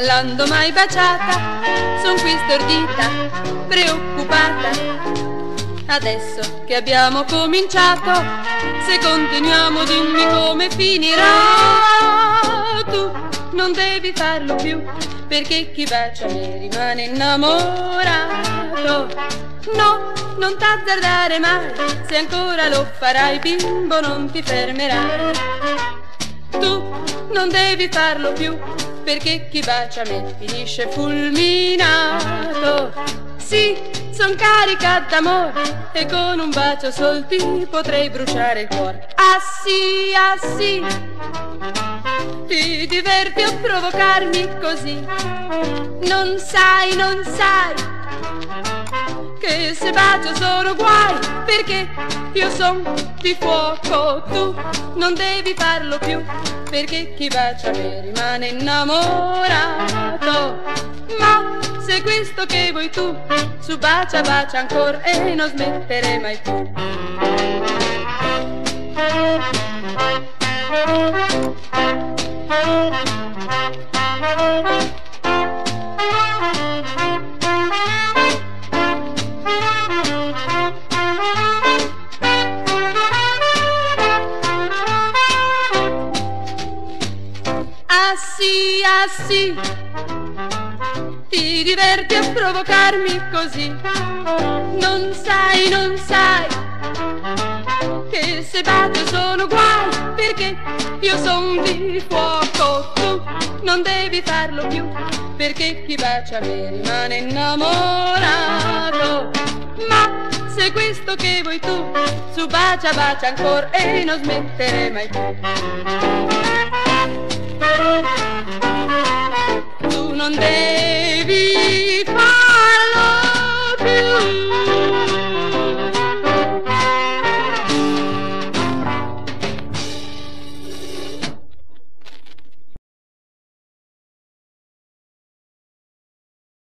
l'hanno mai baciata, son qui stordita, preoccupata. Adesso che abbiamo cominciato, se continuiamo dimmi come finirà. Tu non devi farlo più, perché chi bacia me rimane innamorato. No, non t'azzardare mai, se ancora lo farai bimbo non ti fermerai. Tu non devi farlo più, perché chi bacia me finisce fulminato. Sì, son carica d'amore e con un bacio sol ti potrei bruciare il cuore. Ah sì, ah sì, ti diverti a provocarmi così. Non sai, non sai che se bacio sono guai, perché io son di fuoco. Tu non devi farlo più, perché chi bacia me rimane innamorato. Ma se questo che vuoi tu, su bacia, bacia ancora e non smettere mai più. Ah sì, ah sì, ti diverti a provocarmi così. Non sai, non sai che se bacio sono guai, perché io son di fuoco. Tu non devi farlo più, perché chi bacia me rimane innamorato. Ma se questo che vuoi tu, su bacia, bacia ancora e non smettere mai più. Tu non devi